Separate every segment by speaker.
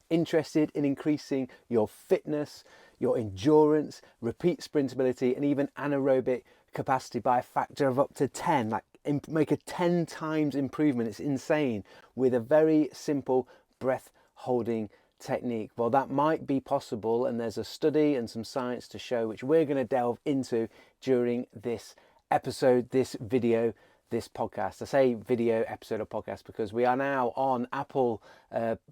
Speaker 1: interested in increasing your fitness, your endurance, repeat sprintability, and even anaerobic capacity by a factor of up to 10, like make a 10 times improvement. It's insane, with a very simple breath holding technique. Well, that might be possible, and there's a study and some science to show, which we're going to delve into during this episode, this video, this podcast. I say video, episode, or podcast because we are now on Apple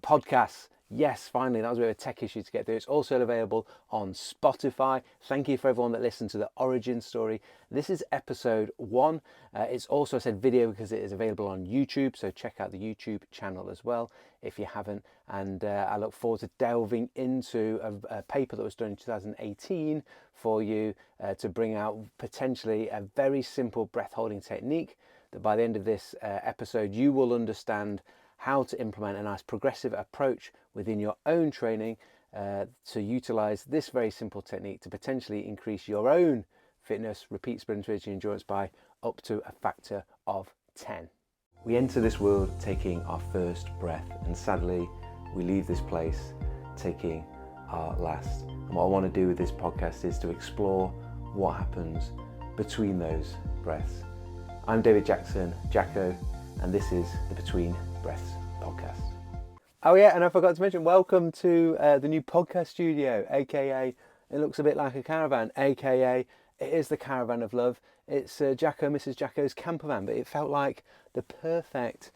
Speaker 1: Podcasts. Yes, finally, that was a bit of a tech issue to get through. It's also available on Spotify. Thank you for everyone that listened to the origin story. This is episode 1. It's also, I said video because it is available on YouTube, so check out the YouTube channel as well if you haven't. And I look forward to delving into a paper that was done in 2018 for you to bring out potentially a very simple breath holding technique that by the end of this episode you will understand how to implement a nice progressive approach within your own training to utilize this very simple technique to potentially increase your own fitness, repeat sprintability, endurance by up to a factor of 10. We enter this world taking our first breath, and sadly we leave this place taking our last. And what I want to do with this podcast is to explore what happens between those breaths. I'm David Jackson, Jacko, and this is the Between Breaths podcast. Oh yeah, and I forgot to mention, welcome to the new podcast studio, aka it looks a bit like a caravan, aka it is the caravan of love. It's Jacko, Mrs. Jacko's camper van, but it felt like the perfect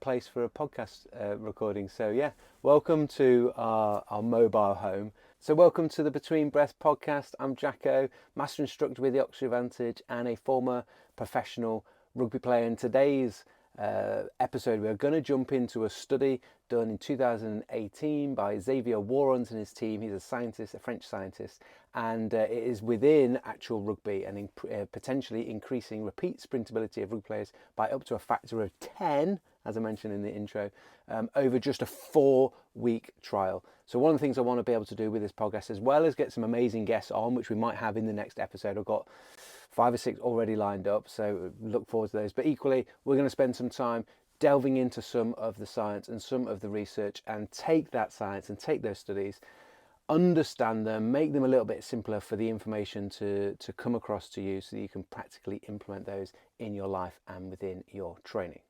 Speaker 1: place for a podcast recording. So yeah, welcome to our mobile home. So welcome to the Between Breaths podcast. I'm Jacko, master instructor with the Oxford Advantage and a former professional rugby player. In today's episode, we're going to jump into a study done in 2018 by Xavier Woorons and his team. He's a scientist, a French scientist, and it is within actual rugby and potentially increasing repeat sprintability of rugby players by up to a factor of 10, as I mentioned in the intro, over just a 4-week trial. So one of the things I want to be able to do with this podcast, as well as get some amazing guests on, which we might have in the next episode. I've got 5 or 6 already lined up, so look forward to those. But equally, we're going to spend some time delving into some of the science and some of the research and take that science and take those studies, understand them, make them a little bit simpler for the information to come across to you so that you can practically implement those in your life and within your training.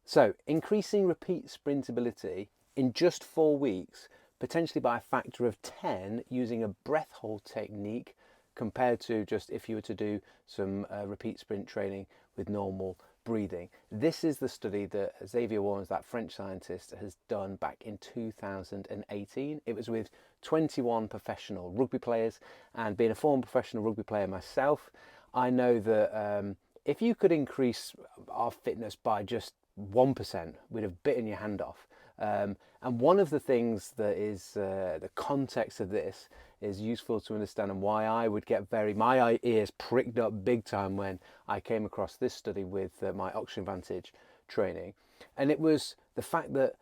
Speaker 1: So increasing repeat sprintability in just 4 weeks, potentially by a factor of 10 using a breath hold technique compared to just if you were to do some repeat sprint training with normal breathing. This is the study that Xavier Woorons, that French scientist, has done back in 2018. It was with 21 professional rugby players, and being a former professional rugby player myself, I know that if you could increase our fitness by just 1%, we'd have bitten your hand off. And one of the things that is the context of this is useful to understand, and why I would get my ears pricked up big time when I came across this study with my Oxygen Advantage training. And it was the fact that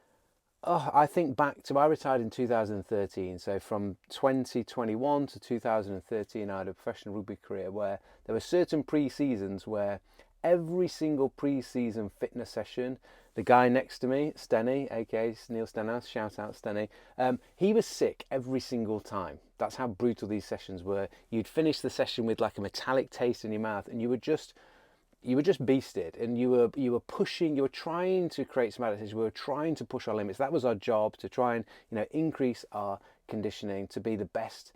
Speaker 1: I think back to, I retired in 2013, so from 2021 to 2013 I had a professional rugby career where there were certain pre-seasons where every single pre-season fitness session, the guy next to me, Stenny, aka Neil Stenhouse, shout out Stenny, he was sick every single time. That's how brutal these sessions were. You'd finish the session with like a metallic taste in your mouth, and you were just beasted, and you were pushing, you were trying to create some adaptation. We were trying to push our limits. That was our job, to try and increase our conditioning to be the best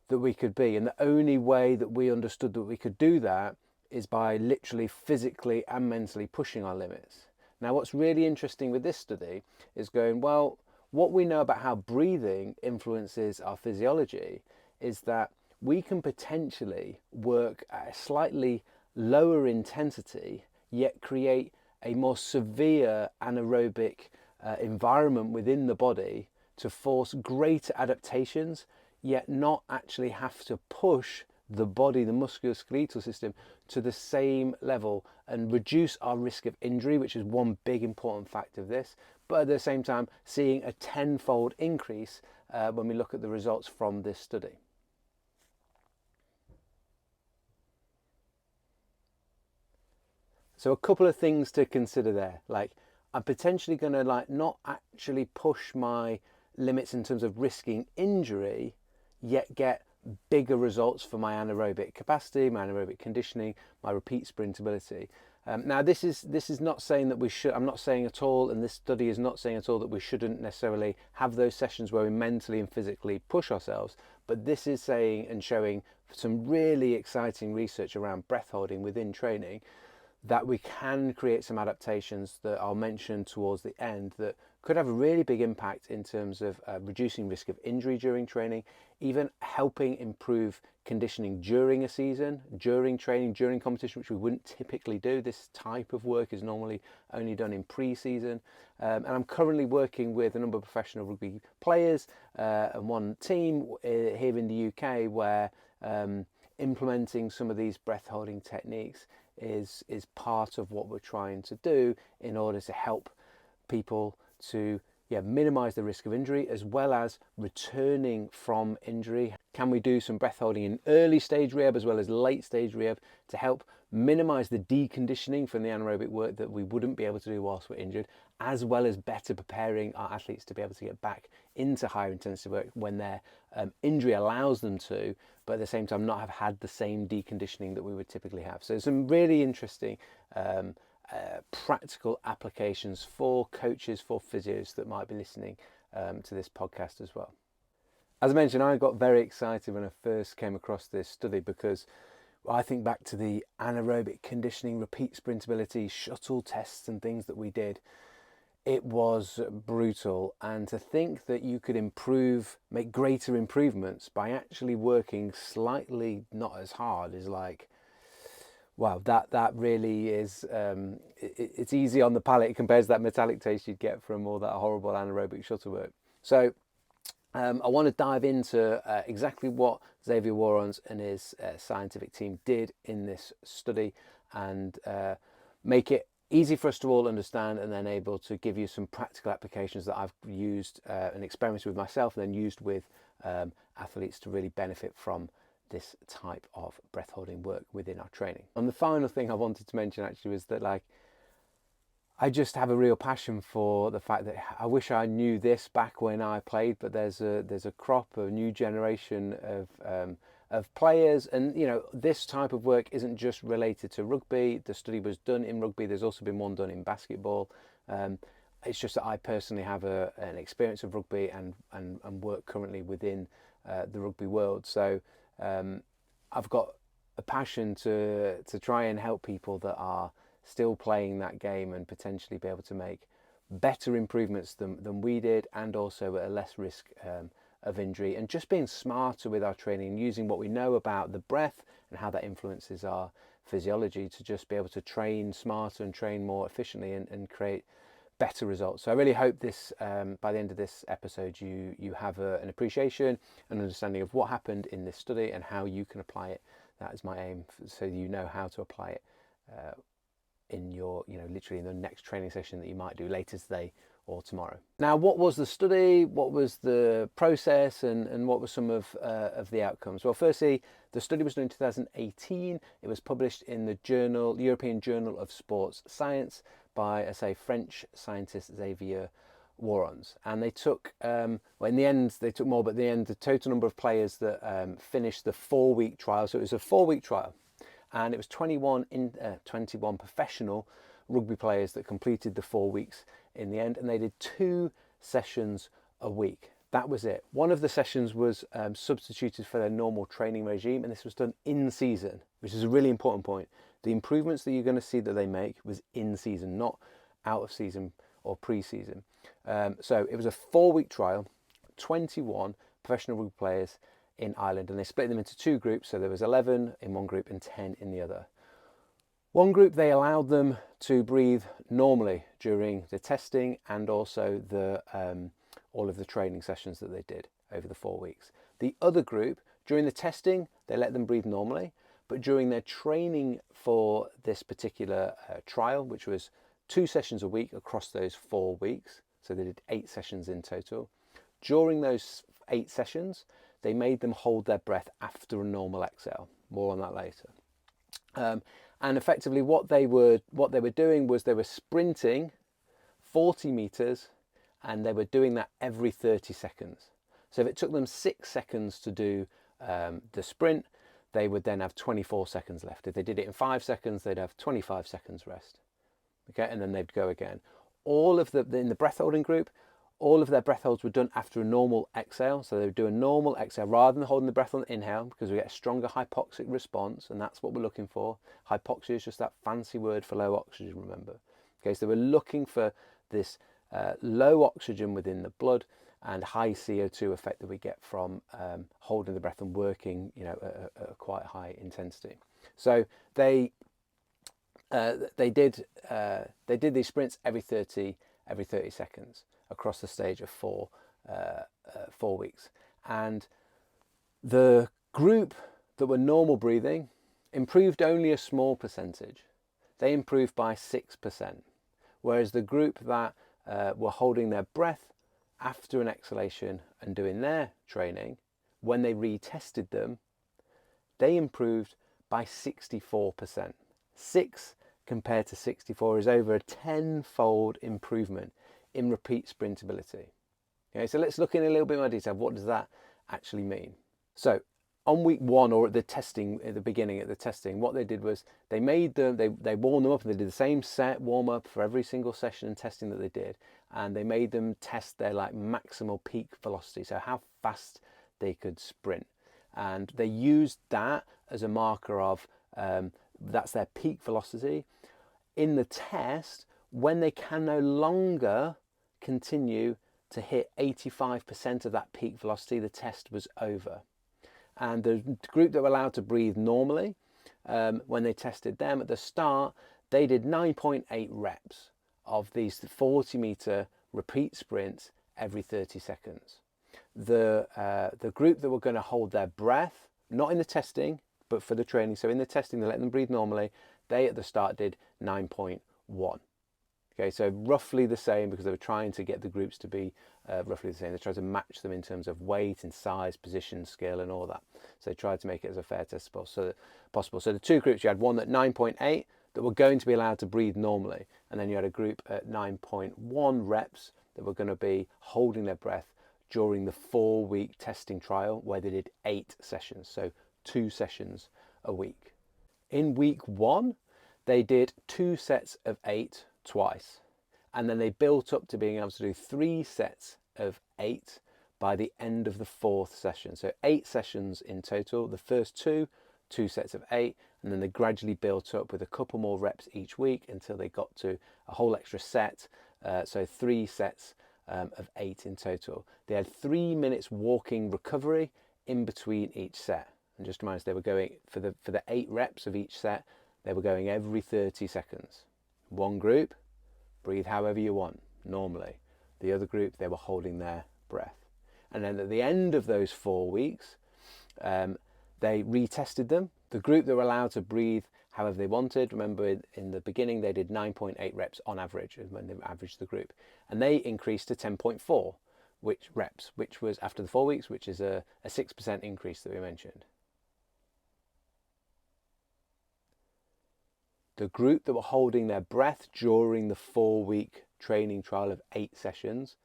Speaker 1: that we could be. And the only way that we understood that we could do that is by literally physically and mentally pushing our limits. Now, what's really interesting with this study is going, well, what we know about how breathing influences our physiology is that we can potentially work at a slightly lower intensity, yet create a more severe anaerobic environment within the body to force greater adaptations, yet not actually have to push the body, the musculoskeletal system, to the same level and reduce our risk of injury, which is one big important factor of this, but at the same time seeing a 10-fold increase when we look at the results from this study. So a couple of things to consider there, like I'm potentially going to not actually push my limits in terms of risking injury, yet get bigger results for my anaerobic capacity, my anaerobic conditioning, my repeat sprint ability. Now, this is not saying that we should. I'm not saying at all, and this study is not saying at all that we shouldn't necessarily have those sessions where we mentally and physically push ourselves. But this is saying and showing some really exciting research around breath holding within training, that we can create some adaptations that I'll mention towards the end that could have a really big impact in terms of reducing risk of injury during training, even helping improve conditioning during a season, during training, during competition, which we wouldn't typically do. This type of work is normally only done in pre-season. And I'm currently working with a number of professional rugby players and one team here in the UK where implementing some of these breath holding techniques is part of what we're trying to do in order to help people to minimize the risk of injury as well as returning from injury. Can we do some breath holding in early stage rehab as well as late stage rehab to help minimize the deconditioning from the anaerobic work that we wouldn't be able to do whilst we're injured, as well as better preparing our athletes to be able to get back into higher intensity work when their injury allows them to, but at the same time not have had the same deconditioning that we would typically have. So some really interesting practical applications for coaches, for physios that might be listening to this podcast as well. As I mentioned, I got very excited when I first came across this study because I think back to the anaerobic conditioning, repeat sprintability, shuttle tests and things that we did. It was brutal, and to think that you could make greater improvements by actually working slightly not as hard is like, wow, that really is, it's easy on the palate compared to that metallic taste you'd get from all that horrible anaerobic shuttle work. So I want to dive into exactly what Xavier Woorons and his scientific team did in this study and make it easy for us to all understand, and then able to give you some practical applications that I've used and experimented with myself and then used with athletes to really benefit from this type of breath holding work within our training. And the final thing I wanted to mention actually was that, like, I just have a real passion for the fact that I wish I knew this back when I played, but there's a crop, a new generation of players, and this type of work isn't just related to rugby. The study was done in rugby. There's also been one done in basketball. It's just that I personally have an experience of rugby and work currently within the rugby world. So I've got a passion to try and help people that are still playing that game and potentially be able to make better improvements than we did, and also at a less risk of injury, and just being smarter with our training and using what we know about the breath and how that influences our physiology to just be able to train smarter and train more efficiently and create better results. So I really hope this, by the end of this episode, you have an appreciation and understanding of what happened in this study and how you can apply it. That is my aim, so you know how to apply it in your, literally in the next training session that you might do later today or tomorrow. Now, what was the study? What was the process? And what were some of the outcomes? Well, firstly, the study was done in 2018. It was published in the European Journal of Sports Science by, French scientist Xavier Woorons. And they took, in the end, they took more, but in the end, the total number of players that finished the 4-week trial. So it was a 4-week trial. And it was 21 professional rugby players that completed the 4 weeks in the end, and they did 2 sessions a week. That was it. One of the sessions was substituted for their normal training regime, and this was done in season, which is a really important point. The improvements that you're going to see that they make was in season, not out of season or pre-season. So it was a 4-week trial, 21 professional rugby players in Ireland, and they split them into 2 groups. So there was 11 in one group and 10 in the other. One group, they allowed them to breathe normally during the testing and also the all of the training sessions that they did over the 4 weeks. The other group, during the testing, they let them breathe normally, but during their training for this particular trial, which was 2 sessions a week across those 4 weeks, so they did 8 sessions in total. During those 8 sessions, they made them hold their breath after a normal exhale. More on that later. And effectively what they were doing was they were sprinting 40 meters and they were doing that every 30 seconds. So if it took them 6 seconds to do the sprint, they would then have 24 seconds left. If they did it in 5 seconds, they'd have 25 seconds rest. Okay, and then they'd go again. All of in the breath holding group, all of their breath holds were done after a normal exhale. So they would do a normal exhale rather than holding the breath on the inhale, because we get a stronger hypoxic response, and that's what we're looking for. Hypoxia is just that fancy word for low oxygen, remember. Okay, so we're looking for this low oxygen within the blood and high CO2 effect that we get from holding the breath and working, at a quite high intensity. So they did these sprints every 30 seconds across the stage of 4 weeks. And the group that were normal breathing improved only a small percentage. They improved by 6%, whereas the group that were holding their breath after an exhalation and doing their training, when they retested them, they improved by 64%. 6 compared to 64 is over a 10-fold improvement in repeat sprintability. Okay, so let's look in a little bit more detail. What does that actually mean? So on week 1, or at the testing, at the beginning of the testing, what they did was they made them, they warmed them up, and they did the same set warm up for every single session and testing that they did, and they made them test their maximal peak velocity, so how fast they could sprint, and they used that as a marker of that's their peak velocity. In the test, when they can no longer continue to hit 85% of that peak velocity, the test was over. And the group that were allowed to breathe normally, when they tested them at the start, they did 9.8 reps of these 40-meter repeat sprints every 30 seconds. The group that were going to hold their breath, not in the testing, but for the training, so in the testing they let them breathe normally, they at the start did 9.1. Okay, so roughly the same, because they were trying to get the groups to be roughly the same. They tried to match them in terms of weight and size, position, skill, and all that. So they tried to make it as a fair test as possible. So the two groups, you had one at 9.8 that were going to be allowed to breathe normally, and then you had a group at 9.1 reps that were going to be holding their breath during the 4-week testing trial, where they did 8 sessions, so 2 sessions a week. In week 1, they did 2 sets of 8 twice, and then they built up to being able to do 3 sets of 8 by the end of the 4th session. So 8 sessions in total. The first 2 sets of 8, and then they gradually built up with a couple more reps each week until they got to a whole extra set, so 3 sets of 8 in total. They had 3 minutes walking recovery in between each set. And just to remind us, they were going for the 8 reps of each set, they were going every 30 seconds. One group, breathe however you want, normally. The other group, they were holding their breath. And then at the end of those 4 weeks, they retested them. The group that were allowed to breathe however they wanted, remember in the beginning they did 9.8 reps on average when they averaged the group. And they increased to 10.4 reps, which was after the 4 weeks, which is a 6% increase that we mentioned. The group that were holding their breath during the 4-week training trial of 8 sessions,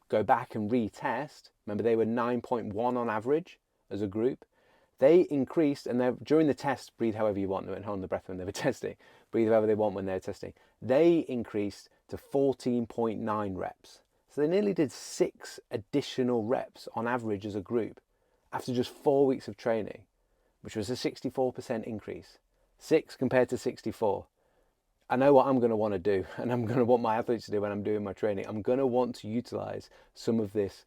Speaker 1: go back and retest. Remember, they were 9.1 on average as a group. They increased, and during the test, breathe however you want. They weren't holding the breath when they were testing. Breathe however they want when they were testing. They increased to 14.9 reps. So they nearly did 6 additional reps on average as a group after just 4 weeks of training, which was a 64% increase. 6 compared to 64. I know what I'm going to want to do, and I'm going to want my athletes to do when I'm doing my training. I'm going to want to utilize some of this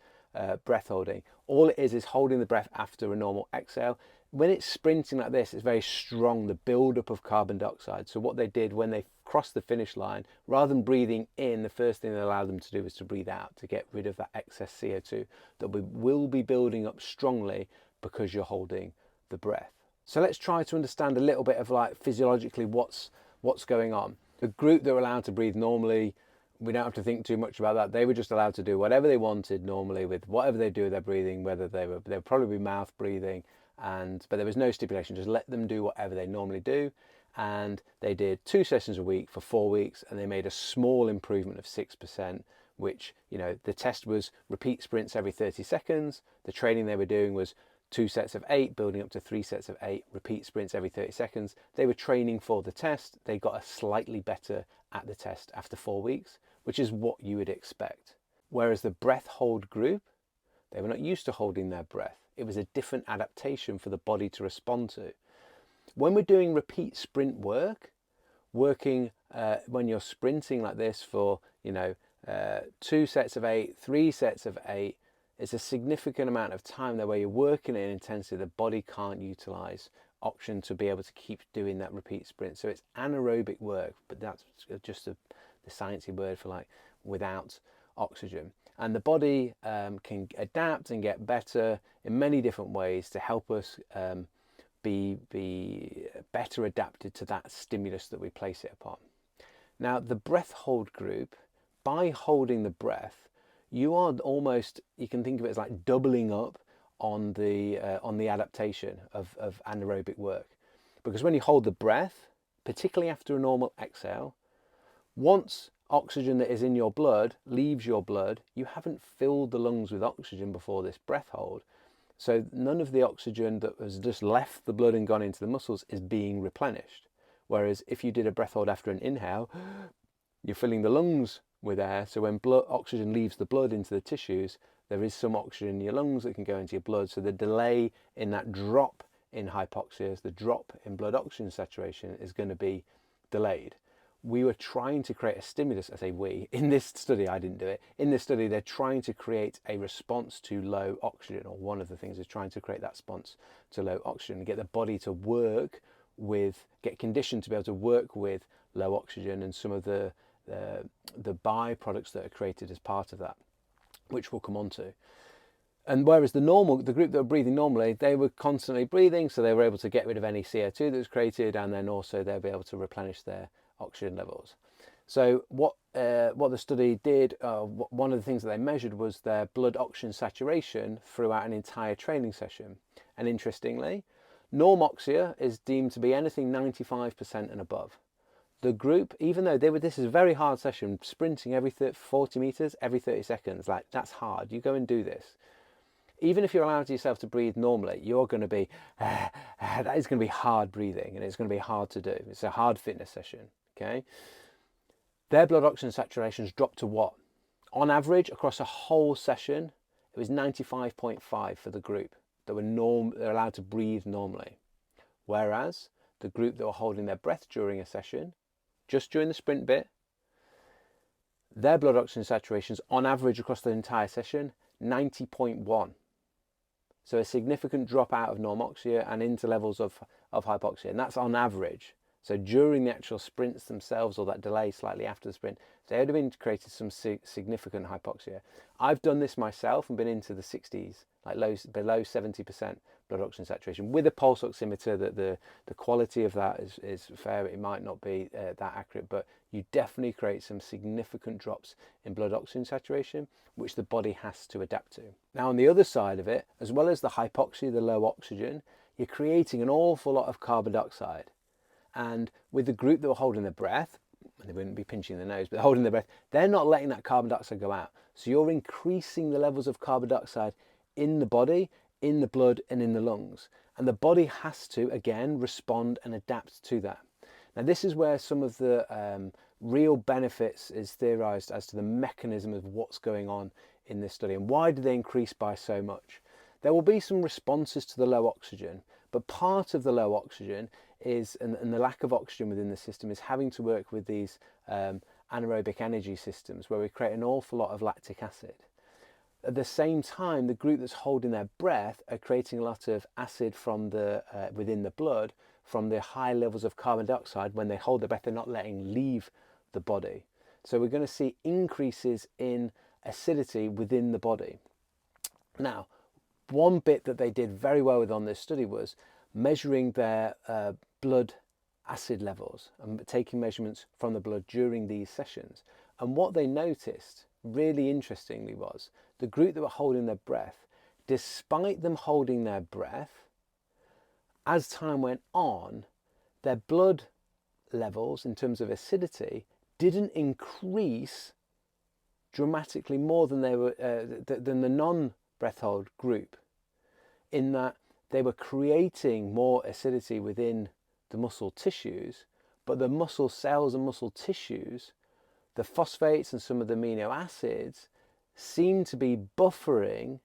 Speaker 1: breath holding. All it is holding the breath after a normal exhale. When it's sprinting like this, it's very strong, the buildup of carbon dioxide. So what they did when they crossed the finish line, rather than breathing in, the first thing they allowed them to do was to breathe out, to get rid of that excess CO2 that will be building up strongly because you're holding the breath. So let's try to understand a little bit of physiologically what's going on. The group that were allowed to breathe normally, we don't have to think too much about that. They were just allowed to do whatever they wanted normally with whatever they do with their breathing, whether they would probably be mouth breathing, but there was no stipulation. Just let them do whatever they normally do. And they did 2 sessions a week for 4 weeks, and they made a small improvement of 6%, which, you know, the test was repeat sprints every 30 seconds. The training they were doing was 2 sets of 8, building up to 3 sets of 8, repeat sprints every 30 seconds. They were training for the test. They got a slightly better at the test after 4 weeks, which is what you would expect. Whereas the breath hold group, they were not used to holding their breath. It was a different adaptation for the body to respond to. When we're doing repeat sprint work, working when you're sprinting like this for, you know, 2 sets of 8, 3 sets of 8, it's a significant amount of time there where you're working in intensity. The body can't utilize oxygen to be able to keep doing that repeat sprint. So it's anaerobic work, but that's just the sciencey word for like without oxygen. And the body can adapt and get better in many different ways to help us be better adapted to that stimulus that we place it upon. Now, the breath hold group, by holding the breath, you are almost, you can think of it as like doubling up on the adaptation of anaerobic work. Because when you hold the breath, particularly after a normal exhale, once oxygen that is in your blood leaves your blood, you haven't filled the lungs with oxygen before this breath hold. So none of the oxygen that has just left the blood and gone into the muscles is being replenished. Whereas if you did a breath hold after an inhale, you're filling the lungs with air. So when oxygen leaves the blood into the tissues, there is some oxygen in your lungs that can go into your blood. So the delay in that drop in hypoxia, the drop in blood oxygen saturation, is going to be delayed. We were trying to create a stimulus, I say we, in this study, I didn't do it. In this study, they're trying to create a response to low oxygen, or one of the things is trying to create that response to low oxygen and get the body to work with, get conditioned to be able to work with low oxygen and some of the byproducts that are created as part of that, which we'll come on to. And whereas the group that were breathing normally, they were constantly breathing, so they were able to get rid of any CO2 that was created, and then also they'll be able to replenish their oxygen levels. So what the study did, one of the things that they measured was their blood oxygen saturation throughout an entire training session. And interestingly, normoxia is deemed to be anything 95% and above. The group, even though this is a very hard session, sprinting every 40 meters every 30 seconds, like that's hard. You go and do this. Even if you're allowed yourself to breathe normally, you're going to be, that is going to be hard breathing, and it's going to be hard to do. It's a hard fitness session, okay? Their blood oxygen saturations dropped to what? On average, across a whole session, it was 95.5 for the group that they're allowed to breathe normally. Whereas the group that were holding their breath during a session, just during the sprint bit, their blood oxygen saturations on average across the entire session, 90.1. So a significant drop out of normoxia and into levels of hypoxia, and that's on average. So during the actual sprints themselves, or that delay slightly after the sprint, they would have been created some significant hypoxia. I've done this myself and been into the 60s, like below 70% blood oxygen saturation. With a pulse oximeter, that the quality of that is fair. It might not be that accurate, but you definitely create some significant drops in blood oxygen saturation, which the body has to adapt to. Now, on the other side of it, as well as the hypoxia, the low oxygen, you're creating an awful lot of carbon dioxide. And with the group that were holding their breath, and they wouldn't be pinching their nose, but holding their breath, they're not letting that carbon dioxide go out. So you're increasing the levels of carbon dioxide in the body, in the blood, and in the lungs. And the body has to, again, respond and adapt to that. Now, this is where some of the real benefits is theorized as to the mechanism of what's going on in this study and why do they increase by so much. There will be some responses to the low oxygen, but part of the low oxygen is, and the lack of oxygen within the system, is having to work with these anaerobic energy systems where we create an awful lot of lactic acid. At the same time, the group that's holding their breath are creating a lot of acid from the within the blood from the high levels of carbon dioxide. When they hold their breath, they're not letting leave the body. So we're going to see increases in acidity within the body. Now, one bit that they did very well with on this study was measuring their blood acid levels and taking measurements from the blood during these sessions. And what they noticed, really interestingly, was the group that were holding their breath, despite them holding their breath, as time went on, their blood levels in terms of acidity didn't increase dramatically more than they were than the non-breath hold group, in that they were creating more acidity within the muscle tissues, but the muscle cells and muscle tissues, the phosphates and some of the amino acids, seem to be buffering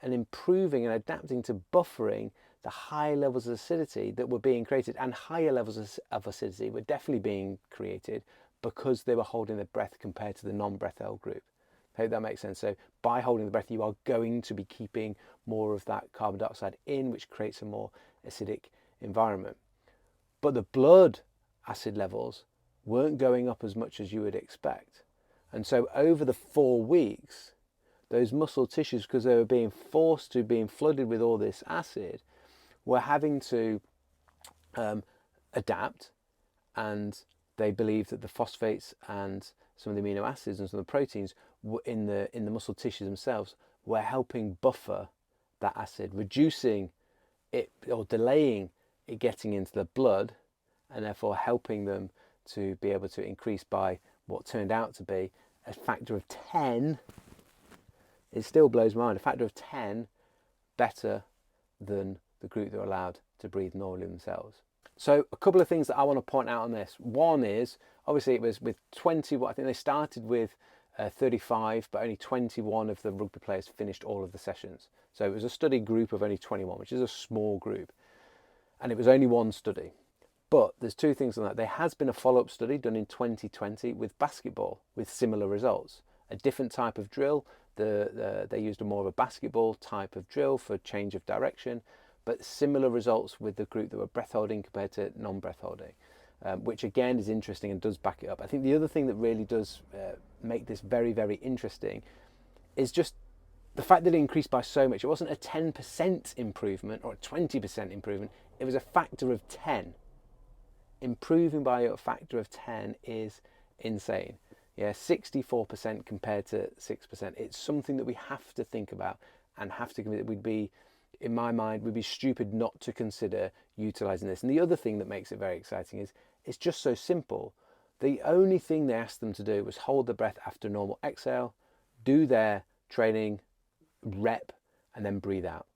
Speaker 1: and improving and adapting to buffering the high levels of acidity that were being created, and higher levels of acidity were definitely being created because they were holding their breath compared to the non-breath held group. I hope that makes sense. So by holding the breath, you are going to be keeping more of that carbon dioxide in, which creates a more acidic environment. But the blood acid levels weren't going up as much as you would expect. And so over the 4 weeks, those muscle tissues, because they were being forced to being flooded with all this acid, were having to adapt, and they believed that the phosphates and some of the amino acids and some of the proteins in the muscle tissues themselves were helping buffer that acid, reducing it or delaying it getting into the blood, and therefore helping them to be able to increase by what turned out to be a factor of 10. It still blows my mind, a factor of 10 better than the group that were allowed to breathe normally themselves. So a couple of things that I want to point out on this. One is, obviously it was with 20, I think they started with 35, but only 21 of the rugby players finished all of the sessions. So it was a study group of only 21, which is a small group. And it was only one study. But there's two things on that. There has been a follow-up study done in 2020 with basketball with similar results. A different type of drill. They used a more of a basketball type of drill for change of direction, but similar results with the group that were breath holding compared to non-breath holding, which again is interesting and does back it up. I think the other thing that really does make this very, very interesting is just the fact that it increased by so much. It wasn't a 10% improvement or a 20% improvement. It was a factor of 10. Improving by a factor of 10 is insane. Yeah, 64% compared to 6%. It's something that we have to think about and have to commit. We'd be, in my mind, we'd be stupid not to consider utilising this. And the other thing that makes it very exciting is it's just so simple. The only thing they asked them to do was hold the breath after normal exhale, do their training rep, and then breathe out.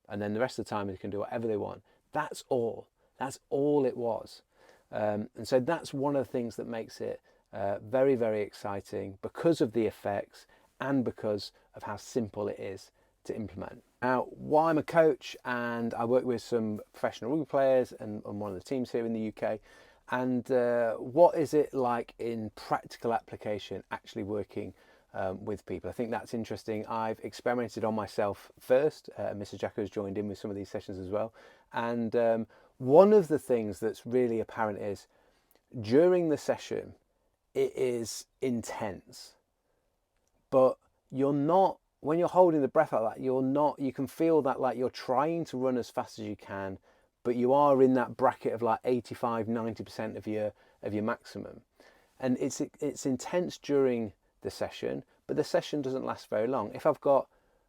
Speaker 1: And then the rest of the time they can do whatever they want. That's all. That's all it was. And so that's one of the things that makes it very, very exciting, because of the effects and because of how simple it is to implement. Now, while I'm a coach and I work with some professional rugby players and on one of the teams here in the UK, and what is it like in practical application actually working with people? I think that's interesting. I've experimented on myself first. Mr. Jacko's joined in with some of these sessions as well. And one of the things that's really apparent is during the session, it is intense, but you're not, when you're holding the breath like that, you can feel that like you're trying to run as fast as you can, but you are in that bracket of like 85-90% of your maximum. And it's intense during the session, but the session doesn't last very long. If I've got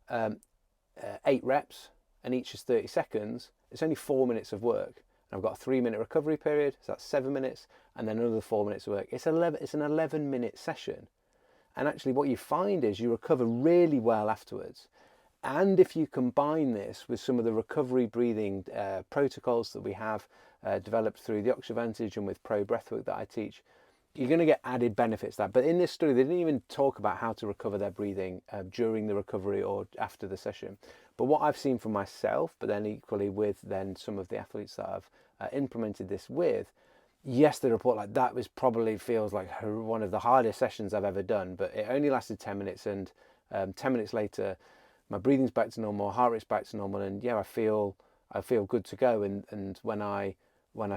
Speaker 1: 8 reps and each is 30 seconds, it's only 4 minutes of work. I've got a 3-minute recovery period, so that's 7 minutes, and then another 4 minutes of work. It's an 11-minute session. And actually what you find is you recover really well afterwards. And if you combine this with some of the recovery breathing protocols that we have developed through the Oxford Advantage and with Pro Breathwork that I teach, you're going to get added benefits there. But in this study, they didn't even talk about how to recover their breathing during the recovery or after the session. But what I've seen for myself, but then equally with then some of the athletes that I've implemented this with, yes, the report like that was probably feels like one of the hardest sessions I've ever done, but it only lasted 10 minutes, and 10 minutes later, my breathing's back to normal, heart rate's back to normal, and yeah, I feel good to go. And when I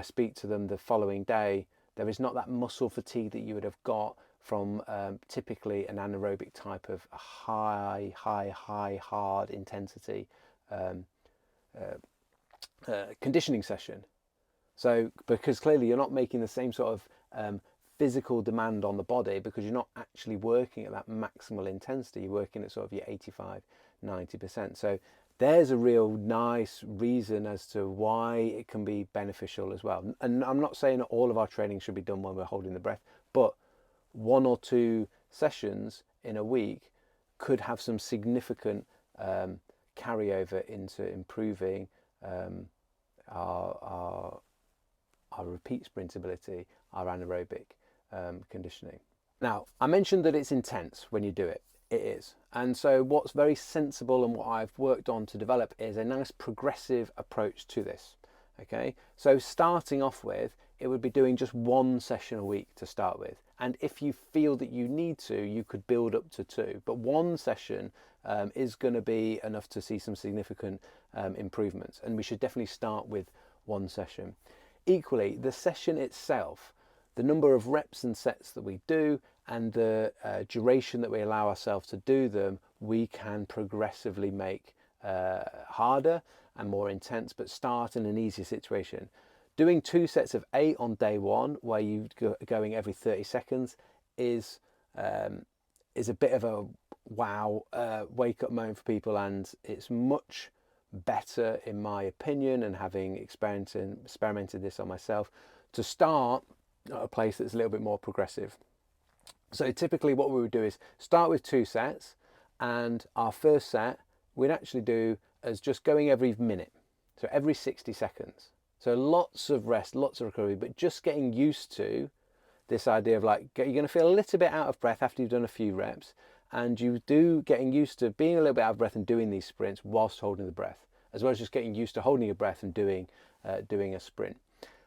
Speaker 1: speak to them the following day, there is not that muscle fatigue that you would have got from typically an anaerobic type of high, hard intensity conditioning session. So, because clearly you're not making the same sort of physical demand on the body, because you're not actually working at that maximal intensity, you're working at sort of your 85-90%. So there's a real nice reason as to why it can be beneficial as well. And I'm not saying that all of our training should be done when we're holding the breath, but 1 or 2 sessions in a week could have some significant carryover into improving our repeat sprint ability, our anaerobic conditioning. Now, I mentioned that it's intense when you do it. It is. And so what's very sensible and what I've worked on to develop is a nice progressive approach to this. Okay, so starting off with, it would be doing just one session a week to start with. And if you feel that you need to, you could build up to 2. But one session is going to be enough to see some significant improvements. And we should definitely start with one session. Equally, the session itself, the number of reps and sets that we do and the duration that we allow ourselves to do them, we can progressively make harder and more intense, but start in an easier situation. Doing 2 sets of 8 on day 1, where you're going every 30 seconds, is a bit of a wow wake-up moment for people, and it's much better, in my opinion, and having experimented this on myself, to start at a place that's a little bit more progressive. So typically what we would do is start with 2 sets, and our first set we'd actually do as just going every minute, so every 60 seconds. So lots of rest, lots of recovery, but just getting used to this idea of like, you're going to feel a little bit out of breath after you've done a few reps, and getting used to being a little bit out of breath and doing these sprints whilst holding the breath, as well as just getting used to holding your breath and doing a sprint.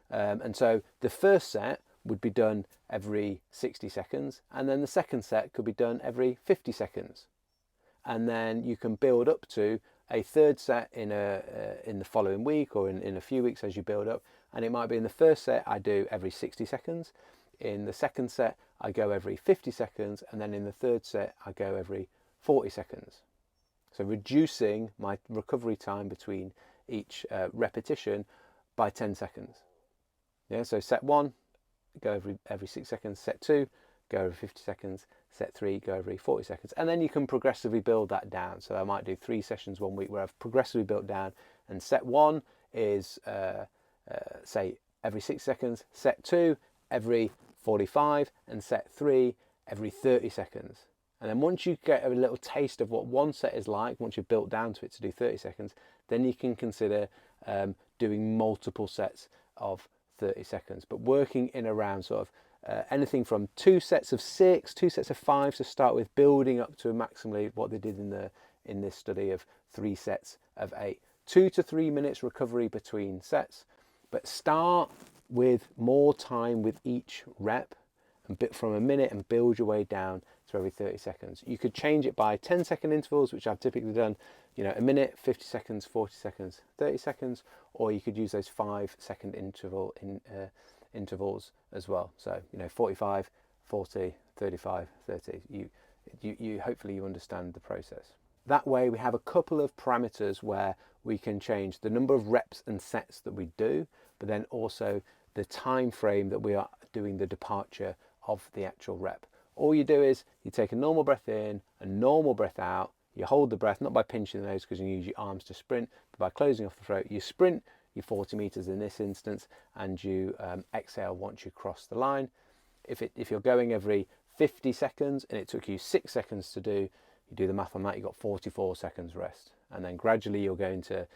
Speaker 1: And so the first set would be done every 60 seconds, and then the second set could be done every 50 seconds. And then you can build up to a third set in the following week, or in a few weeks as you build up. And it might be in the first set I do every 60 seconds, in the second set I go every 50 seconds, and then in the third set I go every 40 seconds. So reducing my recovery time between each repetition by 10 seconds. Yeah, so set 1, go every 6 seconds, set 2, go every 50 seconds, set 3, go every 40 seconds. And then you can progressively build that down. So I might do 3 sessions one week where I've progressively built down, and set 1 is, say, every 6 seconds, set 2 every 45, and set 3 every 30 seconds. And then once you get a little taste of what one set is like, once you've built down to it to do 30 seconds, then you can consider doing multiple sets of 30 seconds, but working in around sort of anything from 2 sets of 6, 2 sets of 5 to start with, building up to maximally what they did in this study of 3 sets of 8. 2 to 3 minutes recovery between sets, but start with more time with each rep, and bit from a minute, and build your way down to every 30 seconds. You could change it by 10-second intervals, which I've typically done, a minute, 50 seconds, 40 seconds, 30 seconds, or you could use those 5-second intervals as well. So, 45, 40, 35, 30. You hopefully you understand the process. That way we have a couple of parameters where we can change the number of reps and sets that we do, but then also the time frame that we are doing the departure of the actual rep. All you do is you take a normal breath in, a normal breath out, you hold the breath, not by pinching the nose because you use your arms to sprint, but by closing off the throat. You sprint your 40 meters in this instance, and you exhale once you cross the line. If you're going every 50 seconds and it took you 6 seconds to do, you do the math on that, you've got 44 seconds rest. And then gradually you're going to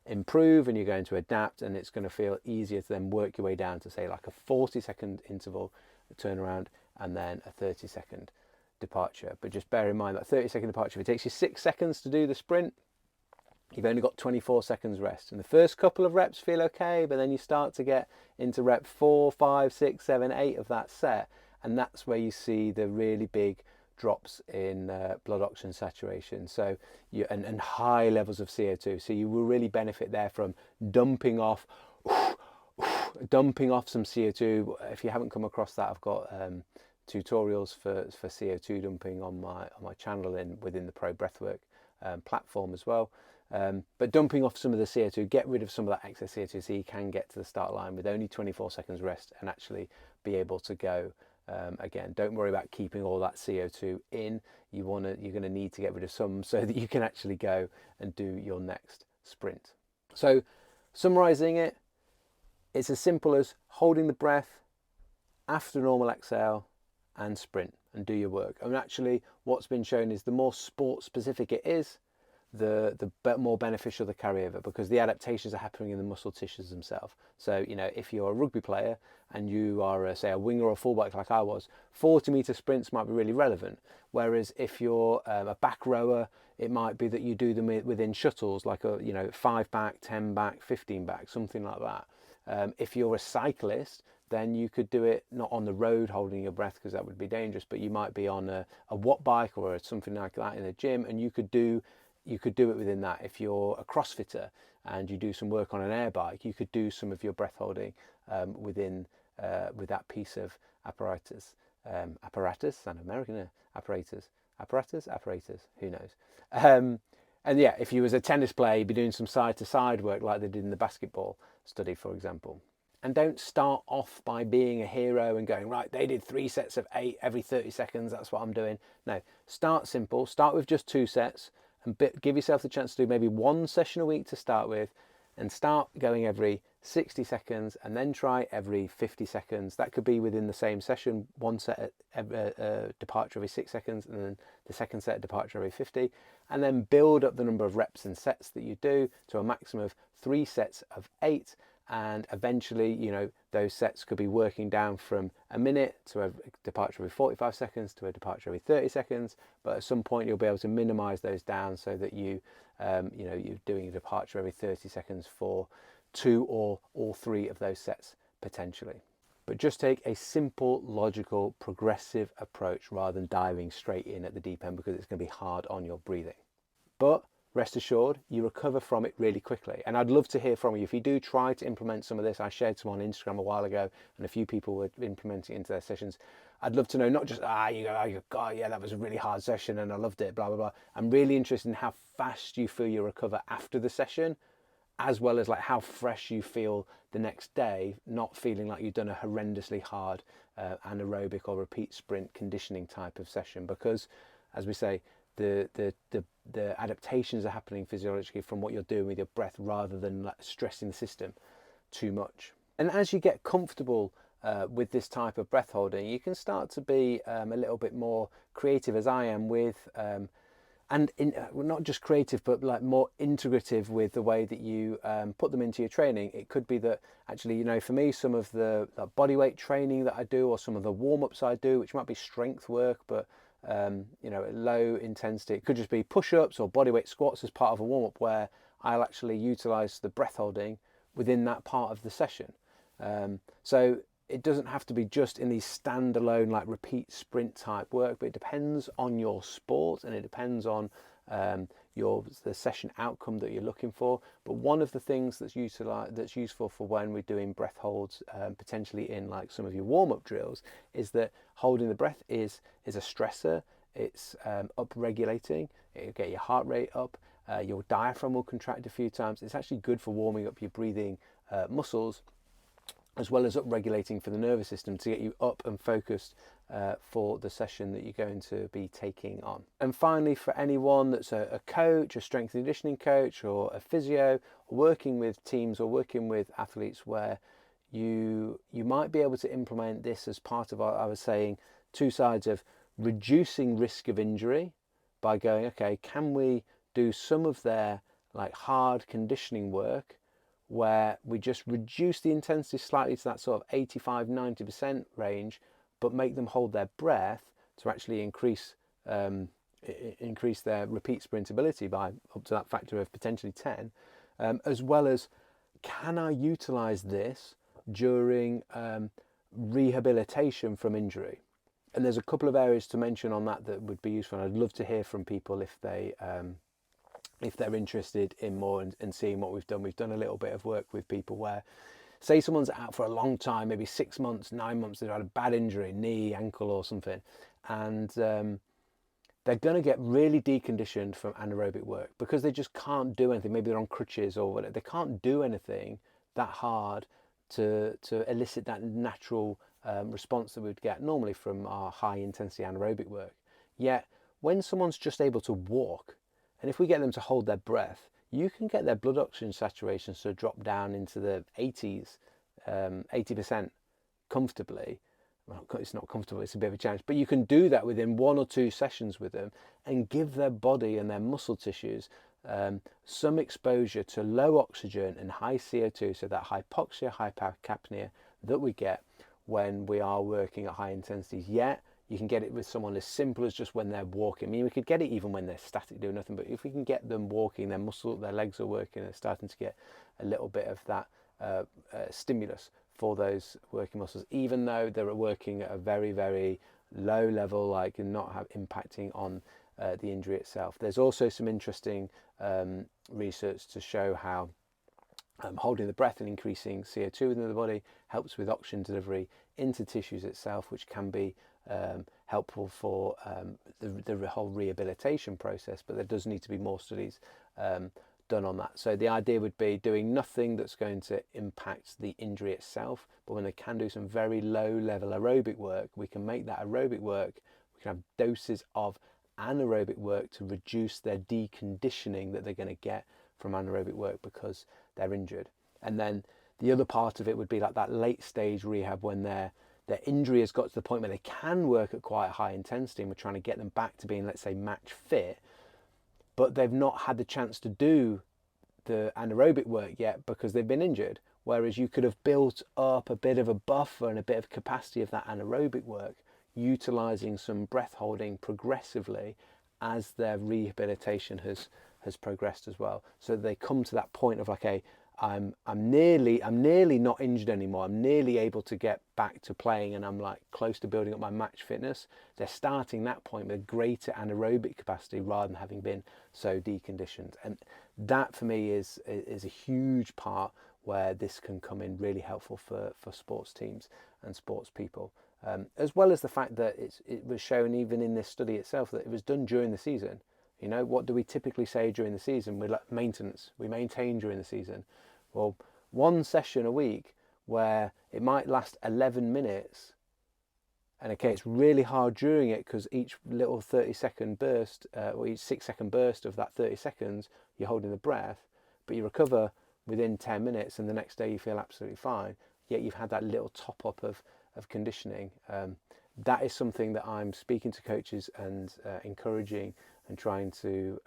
Speaker 1: improve, and you're going to adapt, and it's going to feel easier to then work your way down to, say, like a 40-second interval turnaround, and then a 30-second departure. But just bear in mind that 30-second departure, if it takes you 6 seconds to do the sprint, you've only got 24 seconds rest. And the first couple of reps feel okay, but then you start to get into rep 4, 5, 6, 7, 8 of that set, and that's where you see the really big drops in blood oxygen saturation, so and high levels of CO2. So you will really benefit there from dumping off some CO2. If you haven't come across that, I've got tutorials for CO2 dumping on my channel within the Pro Breathwork platform as well. But dumping off some of the CO2, get rid of some of that excess CO2, so you can get to the start line with only 24 seconds rest and actually be able to go. Again, don't worry about keeping all that CO2 in. You're going to need to get rid of some so that you can actually go and do your next sprint. So, summarizing it, it's as simple as holding the breath after normal exhale and sprint. and do your work. And actually what's been shown is the more sport specific it is, the more beneficial the carryover, because the adaptations are happening in the muscle tissues themselves. So, you know, if you're a rugby player and you are, say, a winger or a fullback like I was, 40-metre sprints might be really relevant. Whereas if you're a back rower, it might be that you do them within shuttles, like a, you know, 5 back, 10 back, 15 back, something like that. If you're a cyclist, then you could do it not on the road holding your breath, because that would be dangerous, but you might be on a watt bike or something like that in a gym, and you could do it within that. If you're a CrossFitter and you do some work on an air bike, you could do some of your breath holding with that piece of apparatus. Apparatus, and American apparatus, who knows? And yeah, if you was a tennis player, you'd be doing some side-to-side work like they did in the basketball study, for example. And don't start off by being a hero and going, right, they did 3 sets of 8 every 30 seconds, that's what I'm doing. No, start simple, start with just 2 sets, and give yourself the chance to do maybe 1 session a week to start with, and start going every 60 seconds and then try every 50 seconds. That could be within the same session, 1 set at departure every 6 seconds, and then the second set at departure every 50, and then build up the number of reps and sets that you do to a maximum of 3 sets of 8. And eventually, you know, those sets could be working down from a minute to a departure every 45 seconds to a departure every 30 seconds. But at some point, you'll be able to minimize those down so that you know, you're doing a departure every 30 seconds for 2 or all 3 of those sets potentially. But just take a simple, logical, progressive approach rather than diving straight in at the deep end, because it's going to be hard on your breathing. But rest assured, you recover from it really quickly. And I'd love to hear from you. If you do try to implement some of this, I shared some on Instagram a while ago, and a few people were implementing it into their sessions. I'd love to know, not just, you go, God, yeah, that was a really hard session and I loved it, blah, blah, blah. I'm really interested in how fast you feel you recover after the session, as well as like how fresh you feel the next day, not feeling like you've done a horrendously hard anaerobic or repeat sprint conditioning type of session. Because, as we say, the adaptations are happening physiologically from what you're doing with your breath, rather than like stressing the system too much. And as you get comfortable with this type of breath holding, you can start to be a little bit more creative, as I am, with not just creative, but like more integrative with the way that you put them into your training. It could be that actually, you know, for me, some of the body weight training that I do, or some of the warm-ups I do, which might be strength work, but you know, low intensity. It could just be push-ups or bodyweight squats as part of a warm-up, where I'll actually utilize the breath holding within that part of the session. So it doesn't have to be just in these standalone like repeat sprint type work, but it depends on your sport, and it depends on the session outcome that you're looking for. But one of the things that's useful for when we're doing breath holds, potentially in like some of your warm-up drills, is that holding the breath is a stressor. It's up-regulating. It'll get your heart rate up. Your diaphragm will contract a few times. It's actually good for warming up your breathing muscles, as well as up-regulating for the nervous system to get you up and focused for the session that you're going to be taking on. And finally, for anyone that's a coach, a strength and conditioning coach, or a physio, working with teams or working with athletes, where you might be able to implement this as part of, I was saying, 2 sides of reducing risk of injury by going, okay, can we do some of their like hard conditioning work where we just reduce the intensity slightly to that sort of 85-90% range, but make them hold their breath to actually increase their repeat sprint ability by up to that factor of potentially 10, as well as, can I utilize this during rehabilitation from injury? And there's a couple of areas to mention on that would be useful. I'd love to hear from people if they're interested in more and seeing what we've done. We've done a little bit of work with people where, say someone's out for a long time, maybe 6 months, 9 months, they've had a bad injury, knee, ankle or something, and they're going to get really deconditioned from anaerobic work because they just can't do anything. Maybe they're on crutches or whatever. They can't do anything that hard to elicit that natural response that we'd get normally from our high intensity anaerobic work. Yet when someone's just able to walk, and if we get them to hold their breath, you can get their blood oxygen saturations to drop down into the 80s, 80% comfortably, well, it's not comfortable, it's a bit of a challenge, but you can do that within 1 or 2 sessions with them and give their body and their muscle tissues some exposure to low oxygen and high CO2, so that hypoxia, hypocapnia that we get when we are working at high intensities. Yet you can get it with someone as simple as just when they're walking. I mean, we could get it even when they're static doing nothing, but if we can get them walking, their muscle, their legs are working, they're starting to get a little bit of that stimulus for those working muscles, even though they're working at a very, very low level, like not impacting on the injury itself. There's also some interesting research to show how holding the breath and increasing CO2 within the body helps with oxygen delivery into tissues itself, which can be helpful for the whole rehabilitation process. But there does need to be more studies done on that. So the idea would be doing nothing that's going to impact the injury itself, but when they can do some very low level aerobic work, we can make that aerobic work, we can have doses of anaerobic work to reduce their deconditioning that they're going to get from anaerobic work because they're injured. And then the other part of it would be like that late stage rehab when their injury has got to the point where they can work at quite a high intensity, and we're trying to get them back to being, let's say, match fit, but they've not had the chance to do the anaerobic work yet because they've been injured. Whereas you could have built up a bit of a buffer and a bit of capacity of that anaerobic work, utilizing some breath holding progressively as their rehabilitation has progressed as well. So they come to that point of, okay, I'm nearly not injured anymore. I'm nearly able to get back to playing, and I'm like close to building up my match fitness. They're starting that point with greater anaerobic capacity rather than having been so deconditioned. And that for me is a huge part where this can come in really helpful for sports teams and sports people. As well as the fact that it was shown even in this study itself that it was done during the season. You know, what do we typically say during the season? We like maintenance. We maintain during the season. Well, one session a week where it might last 11 minutes, and okay, it's really hard during it because each little 30-second burst or each 6-second burst of that 30 seconds, you're holding the breath, but you recover within 10 minutes and the next day you feel absolutely fine, yet you've had that little top up of conditioning. That is something that I'm speaking to coaches and encouraging and trying to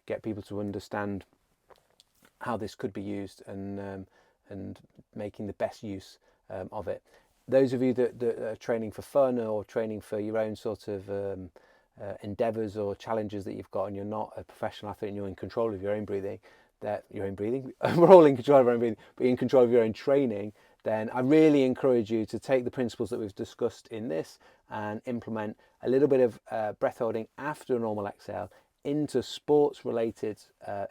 Speaker 1: get people to understand how this could be used and making the best use of it. Those of you that are training for fun or training for your own sort of endeavours or challenges that you've got, and you're not a professional athlete and you're in control of your own breathing, we're all in control of our own breathing, but you're in control of your own training, then I really encourage you to take the principles that we've discussed in this and implement a little bit of breath holding after a normal exhale into sports related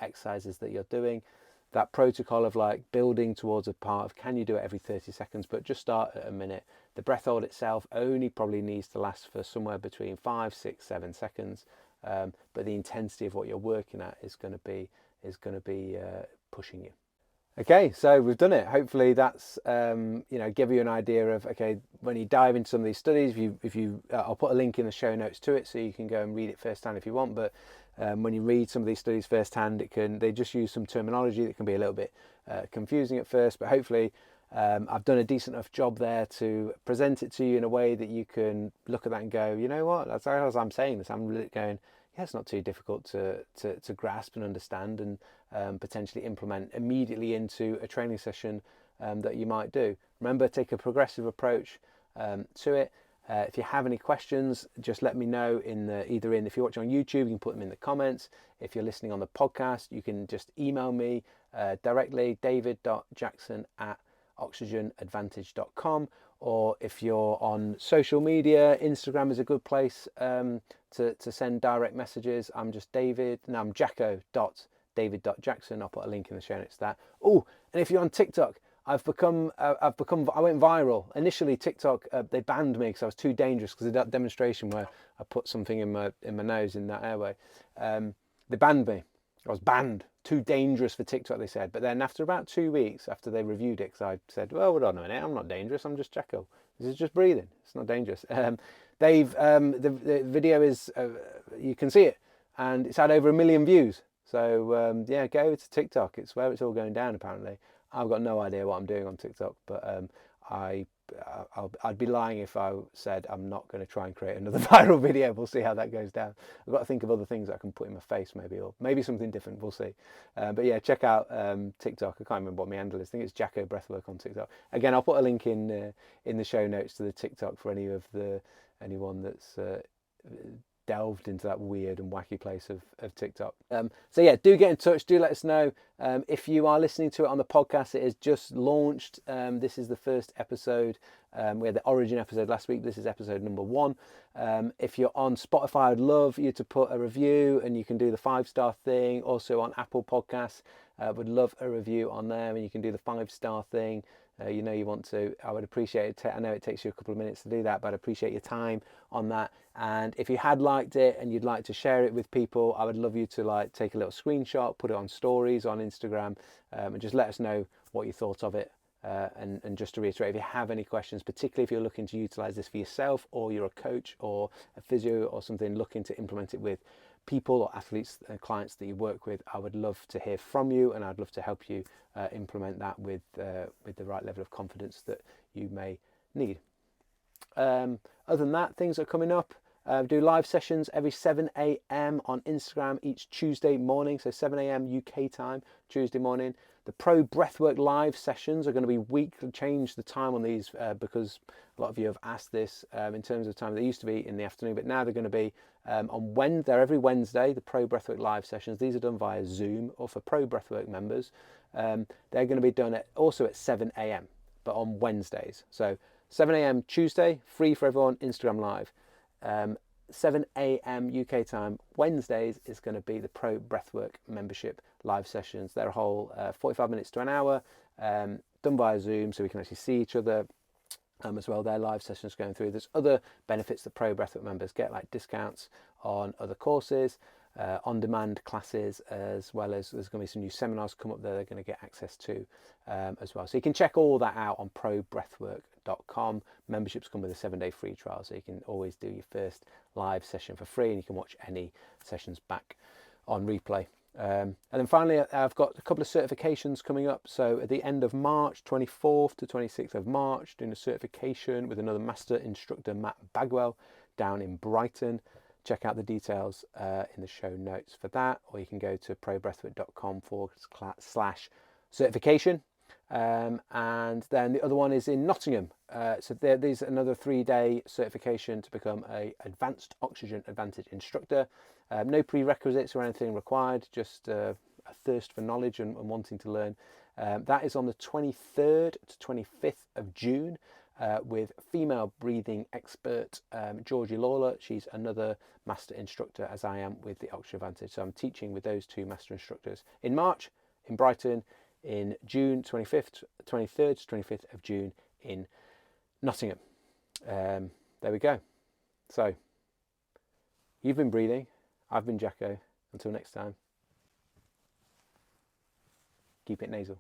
Speaker 1: exercises that you're doing. That protocol of like building towards a part of, can you do it every 30 seconds, but just start at a minute. The breath hold itself only probably needs to last for somewhere between 5, 6, 7 seconds, but the intensity of what you're working at is going to be pushing you. Okay, so we've done it. Hopefully that's give you an idea of, okay, when you dive into some of these studies, if you I'll put a link in the show notes to it so you can go and read it firsthand if you want. But when you read some of these studies firsthand, they just use some terminology that can be a little bit confusing at first. But hopefully I've done a decent enough job there to present it to you in a way that you can look at that and go, you know what? That's as I'm saying this, I'm going, yeah, it's not too difficult to grasp and understand and potentially implement immediately into a training session that you might do. Remember, take a progressive approach to it. If you have any questions, just let me know if you're watching on YouTube, you can put them in the comments. If you're listening on the podcast, you can just email me directly, david.jackson@oxygenadvantage.com. Or if you're on social media, Instagram is a good place to send direct messages. I'm just I'm jacko.david.jackson. I'll put a link in the show notes to that. Oh, and if you're on TikTok, I went viral. Initially, TikTok, they banned me because I was too dangerous because of that demonstration where I put something in my nose in that airway. They banned me. I was banned. Too dangerous for TikTok, they said. But then after about 2 weeks, after they reviewed it, because I said, well, hold on a minute, I'm not dangerous. I'm just Jacko. This is just breathing. It's not dangerous. The video is, you can see it, and it's had over 1 million views. So yeah, go over to TikTok. It's where it's all going down, apparently. I've got no idea what I'm doing on TikTok, but I I'd be lying if I said I'm not going to try and create another viral video. We'll see how that goes down. I've got to think of other things I can put in my face, maybe, or maybe something different. We'll see. But yeah, check out TikTok. I can't remember what my handle is. I think it's Jacko Breathwork on TikTok. Again, I'll put a link in the show notes to the TikTok for anyone that's delved into that weird and wacky place of TikTok. So yeah, do get in touch. Do let us know. If you are listening to it on the podcast, it is just launched. This is the first episode. We had the origin episode last week. This is episode number 1. If you're on Spotify, I'd love you to put a review, and you can do the 5-star thing. Also on Apple Podcasts, would love a review on there, and you can do the 5-star thing. You want to. I would appreciate it. I know it takes you a couple of minutes to do that, but I'd appreciate your time on that. And if you had liked it and you'd like to share it with people, I would love you to take a little screenshot, put it on stories on Instagram, and just let us know what you thought of it. And just to reiterate, if you have any questions, particularly if you're looking to utilize this for yourself, or you're a coach or a physio or something looking to implement it with people or athletes and clients that you work with, I would love to hear from you, and I'd love to help you implement that with the right level of confidence that you may need. Other than that, things are coming up. Do live sessions every 7 a.m. on Instagram each Tuesday morning, so 7 a.m. UK time, Tuesday morning. The Pro Breathwork live sessions are going to be weekly. Change the time on these because a lot of you have asked this in terms of time. They used to be in the afternoon, but now they're going to be on Wednesday. They're every Wednesday, the Pro Breathwork live sessions. These are done via Zoom, or for Pro Breathwork members. They're going to be done also at 7 a.m., but on Wednesdays. So 7 a.m. Tuesday, free for everyone, Instagram live. 7 a.m. UK time, Wednesdays, is going to be the Pro Breathwork membership live sessions. They're a whole 45 minutes to an hour, done via Zoom, so we can actually see each other as well. Their live sessions going through. There's other benefits that Pro Breathwork members get, like discounts on other courses, on-demand classes, as well as there's going to be some new seminars come up there they're going to get access to as well. So you can check all that out on probreathwork.com. Memberships come with a 7-day free trial, so you can always do your first live session for free, and you can watch any sessions back on replay. And then finally, I've got a couple of certifications coming up. So at the end of March, 24th to 26th of March, doing a certification with another master instructor, Matt Bagwell, down in Brighton. Check out the details in the show notes for that, or you can go to probreathwork.com/certification. And then the other one is in Nottingham. So there's another 3-day certification to become a advanced oxygen advantage instructor. No prerequisites or anything required, just a thirst for knowledge and wanting to learn. That is on the 23rd to 25th of June. With female breathing expert Georgie Lawler. She's another master instructor, as I am with the Oxygen Advantage. So I'm teaching with those two master instructors in March in Brighton, in June 23rd to 25th of June in Nottingham. There we go. So you've been breathing. I've been Jacko. Until next time, keep it nasal.